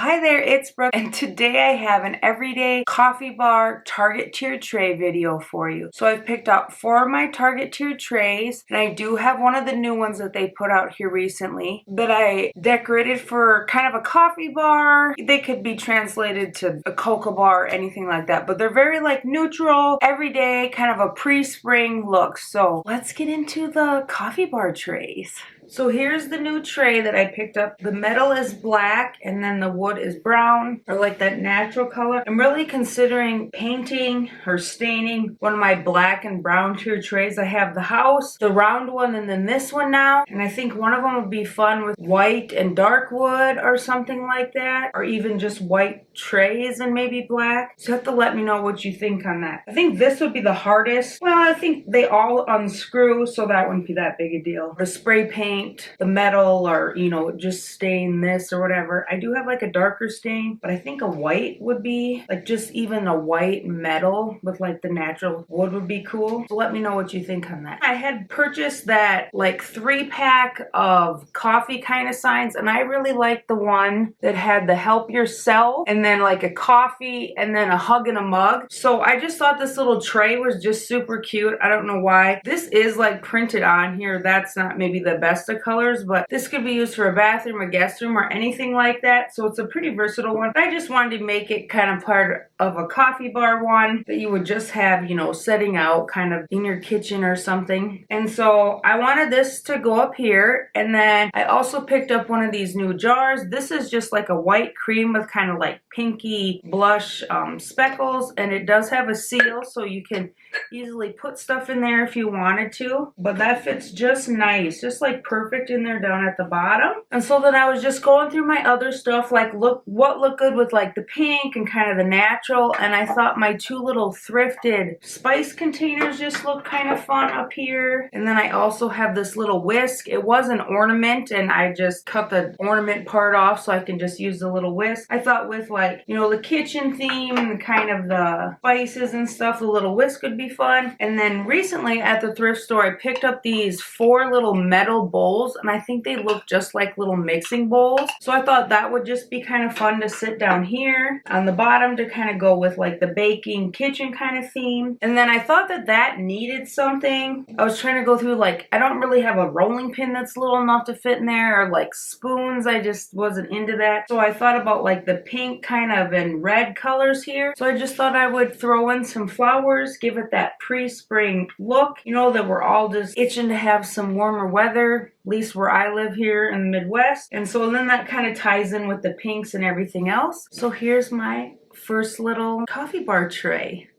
Hi there, it's Brooke, and today I have an everyday coffee bar Target tier tray video for you. So I've picked up 4 of my Target tier trays, and I do have one of the new ones that they put out here recently that I decorated for kind of a coffee bar. They could be translated to a cocoa bar or anything like that, but they're very like neutral, everyday, kind of a pre-spring look. So let's get into the coffee bar trays. So here's the new tray that I picked up. The metal is black and then the wood is brown, or like that natural color. I'm really considering painting or staining one of my black and brown tier trays. I have the house, the round one, and then this one now. And I think one of them would be fun with white and dark wood or something like that, or even just white trays and maybe black. So you have to let me know what you think on that. I think this would be the hardest. Well, I think they all unscrew, so that wouldn't be that big a deal. The spray paint, the metal, or just stain this or whatever. I do have like a darker stain, but I think a white would be like, just even a white metal with like the natural wood would be cool. So let me know what you think on that. I had purchased that like 3-pack of coffee kind of signs, and I really liked the one that had the help yourself and then like a coffee and then a hug and a mug. So I just thought this little tray was just super cute. I don't know why. This is like printed on here. That's not maybe the best of colors, but this could be used for a bathroom, a guest room, or anything like that. So it's a pretty versatile one. I just wanted to make it kind of part of a coffee bar one that you would just have, setting out kind of in your kitchen or something. And so I wanted this to go up here. And then I also picked up one of these new jars. This is just like a white cream with kind of like pinky blush speckles, and it does have a seal, so you can easily put stuff in there if you wanted to, but that fits just nice, just like perfect in there down at the bottom. And so then I was just going through my other stuff, like what looked good with like the pink and kind of the natural, and I thought my 2 little thrifted spice containers just looked kind of fun up here. And then I also have this little whisk. It was an ornament, and I just cut the ornament part off so I can just use the little whisk. I thought with like, the kitchen theme and kind of the spices and stuff, the little whisk would be fun. And then recently at the thrift store, I picked up these 4 little metal bowls, and I think they look just like little mixing bowls. So I thought that would just be kind of fun to sit down here on the bottom to kind of go with like the baking kitchen kind of theme. And then I thought that needed something. I was trying to go through, like, I don't really have a rolling pin that's little enough to fit in there, or like spoons. I just wasn't into that. So I thought about like the pink kind of and red colors here. So I just thought I would throw in some flowers, give it that pre-spring look, that we're all just itching to have some warmer weather, at least where I live here in the Midwest. And so then that kind of ties in with the pinks and everything else. So here's my first little coffee bar tray.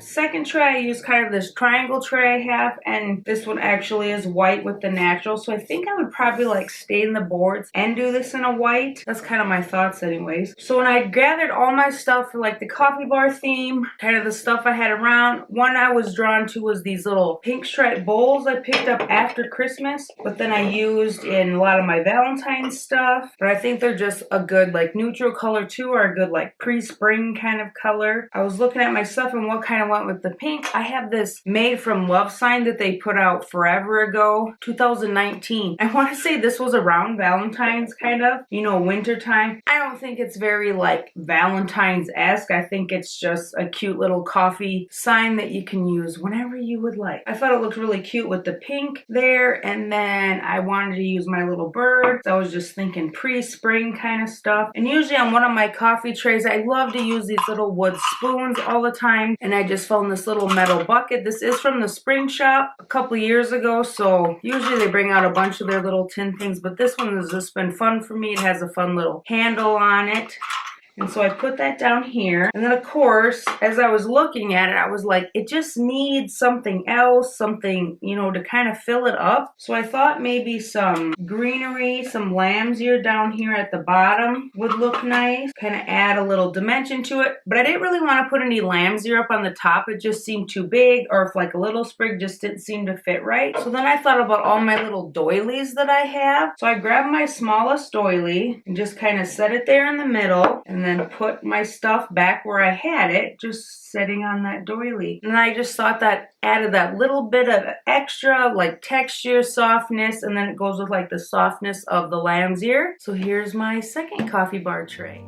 Second tray, I used kind of this triangle tray I have, and this one actually is white with the natural, so I think I would probably like stain the boards and do this in a white. That's kind of my thoughts anyways. So when I gathered all my stuff for like the coffee bar theme, kind of the stuff I had around, one I was drawn to was these little pink striped bowls I picked up after Christmas, but then I used in a lot of my Valentine's stuff. But I think they're just a good like neutral color too, or a good like pre-spring kind of color. I was looking at my stuff and what kind of went with the pink. I have this Made from Love sign that they put out forever ago, 2019. I want to say this was around Valentine's, kind of, winter time. I don't think it's very like Valentine's-esque. I think it's just a cute little coffee sign that you can use whenever you would like. I thought it looked really cute with the pink there, and then I wanted to use my little bird. So I was just thinking pre-spring kind of stuff. And usually on one of my coffee trays, I love to use these little wood spoons all the time, and I just found this little metal bucket. This is from the Spring Shop a couple years ago, so usually they bring out a bunch of their little tin things, but this one has just been fun for me. It has a fun little handle on it. And so I put that down here. And then of course, as I was looking at it, I was like, it just needs something else, something, to kind of fill it up. So I thought maybe some greenery, some lamb's ear down here at the bottom would look nice. Kind of add a little dimension to it. But I didn't really want to put any lamb's ear up on the top. It just seemed too big, or if like a little sprig just didn't seem to fit right. So then I thought about all my little doilies that I have. So I grabbed my smallest doily and just kind of set it there in the middle. And and then put my stuff back where I had it, just sitting on that doily. And I just thought that added that little bit of extra like texture, softness, and then it goes with like the softness of the lamb's ear. So here's my second coffee bar tray.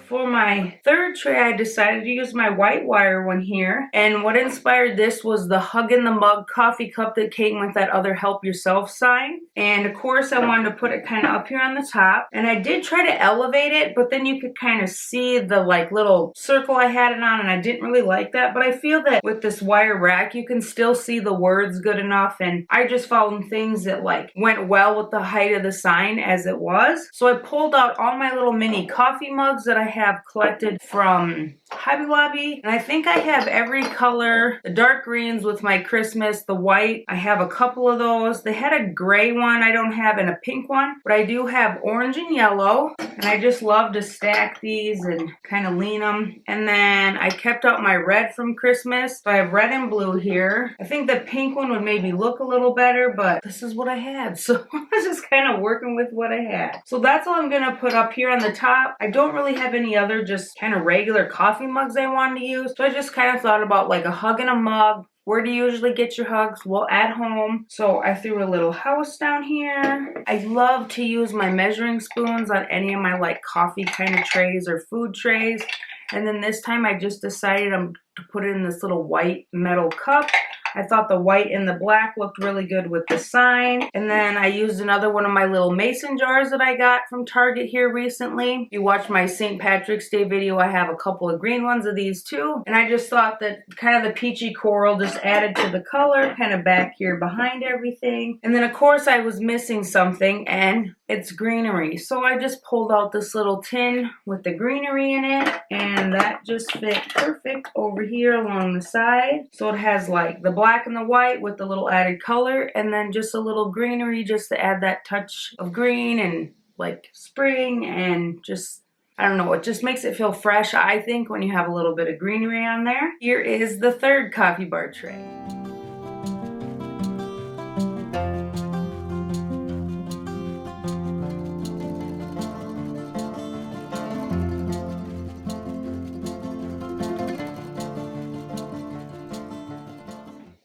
For my third tray, I decided to use my white wire one here. And what inspired this was the Hug in the Mug coffee cup that came with that other help yourself sign. And of course, I wanted to put it kind of up here on the top. And I did try to elevate it, but then you could kind of see the like little circle I had it on, and I didn't really like that. But I feel that with this wire rack, you can still see the words good enough. And I just found things that like went well with the height of the sign as it was. So I pulled out all my little mini coffee mugs that I have collected from Hobby Lobby, and I think I have every color. The dark greens with my Christmas, the white, I have a couple of those. They had a gray one I don't have and a pink one, but I do have orange and yellow, and I just love to stack these and kind of lean them. And then I kept out my red from Christmas, so I have red and blue here. I think the pink one would maybe look a little better, but this is what I had, so I was just kind of working with what I had. So that's all I'm gonna put up here on the top. I don't really have any other just kind of regular coffee mugs I wanted to use, so I just kind of thought about like a Hug in a Mug. Where do you usually get your hugs? Well, at home. So I threw a little house down here. I love to use my measuring spoons on any of my like coffee kind of trays or food trays. And then this time I just decided to put it in this little white metal cup. I thought the white and the black looked really good with the sign. And then I used another one of my little mason jars that I got from Target here recently. If you watch my St. Patrick's Day video, I have a couple of green ones of these too. And I just thought that kind of the peachy coral just added to the color, kind of back here behind everything. And then of course I was missing something, and it's greenery. So I just pulled out this little tin with the greenery in it, and that just fit perfect over here along the side. So it has like the black and the white with the little added color, and then just a little greenery just to add that touch of green and like spring, and just, I don't know, it just makes it feel fresh, I think, when you have a little bit of greenery on there. Here is the third coffee bar tray.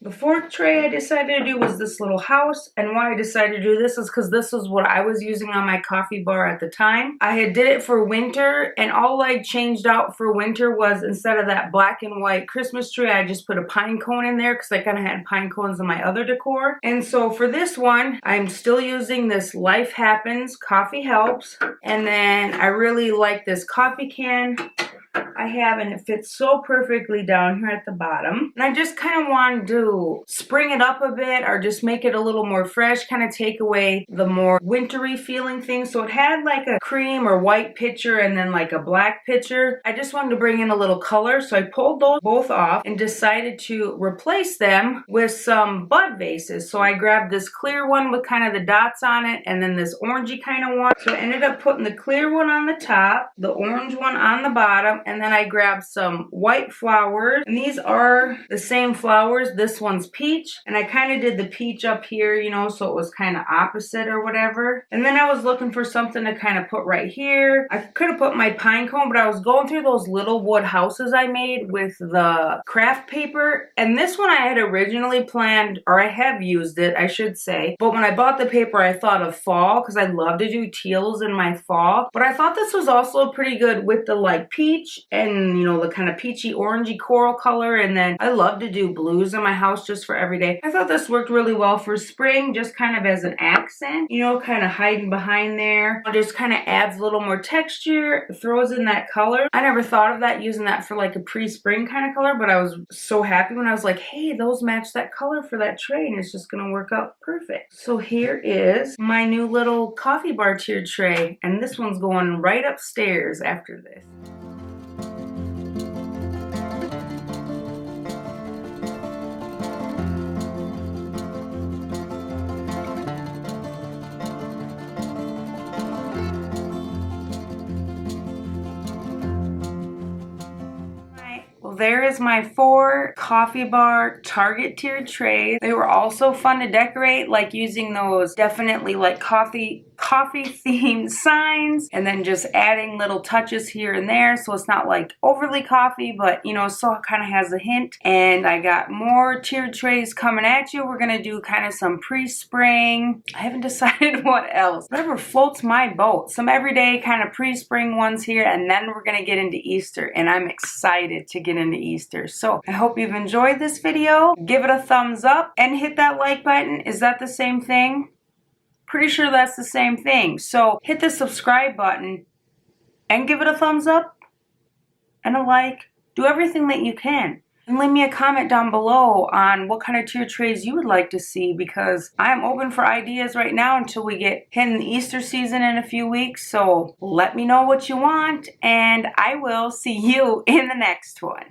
The fourth tray I decided to do was this little house, and why I decided to do this is because this was what I was using on my coffee bar at the time. I had did it for winter, and all I changed out for winter was instead of that black and white Christmas tree, I just put a pine cone in there because I kind of had pine cones in my other decor. And so for this one, I'm still using this Life Happens Coffee Helps, and then I really like this coffee can I have, and it fits so perfectly down here at the bottom. And I just kind of wanted to spring it up a bit, or just make it a little more fresh, kind of take away the more wintry feeling thing. So it had like a cream or white pitcher and then like a black pitcher. I just wanted to bring in a little color, so I pulled those both off and decided to replace them with some bud vases. So I grabbed this clear one with kind of the dots on it, and then this orangey kind of one. So I ended up putting the clear one on the top, the orange one on the bottom, and then I grabbed some white flowers, and these are the same flowers. This one's peach, and I kind of did the peach up here, you know, so it was kind of opposite or whatever. And then I was looking for something to kind of put right here. I could have put my pine cone, but I was going through those little wood houses I made with the craft paper, and this one I had originally planned, or I have used it, I should say, but when I bought the paper I thought of fall, because I love to do teals in my fall, but I thought this was also pretty good with the like peach and, you know, the kind of peachy orangey coral color. And then I love to do blues in my house just for every day. I thought this worked really well for spring, just kind of as an accent, you know, kind of hiding behind there. It just kind of adds a little more texture, throws in that color. I never thought of that, using that for like a pre-spring kind of color, but I was so happy when I was like, hey, those match that color for that tray, and it's just gonna work out perfect. So here is my new little coffee bar tiered tray, and this one's going right upstairs after this. there is my 4 coffee bar Target tiered trays. They were also fun to decorate, like using those definitely like coffee themed signs, and then just adding little touches here and there so it's not like overly coffee, but you know, so it kind of has a hint. And I got more tiered trays coming at you. We're gonna do kind of some pre-spring. I haven't decided what else. Whatever floats my boat. Some everyday kind of pre-spring ones here, and then we're gonna get into Easter, and I'm excited to get into Easter. So I hope you've enjoyed this video. Give it a thumbs up and hit that like button. Is that the same thing? Pretty sure that's the same thing. So hit the subscribe button and give it a thumbs up and a like. Do everything that you can. And leave me a comment down below on what kind of tier trays you would like to see, because I am open for ideas right now until we get in the Easter season in a few weeks. So let me know what you want, and I will see you in the next one.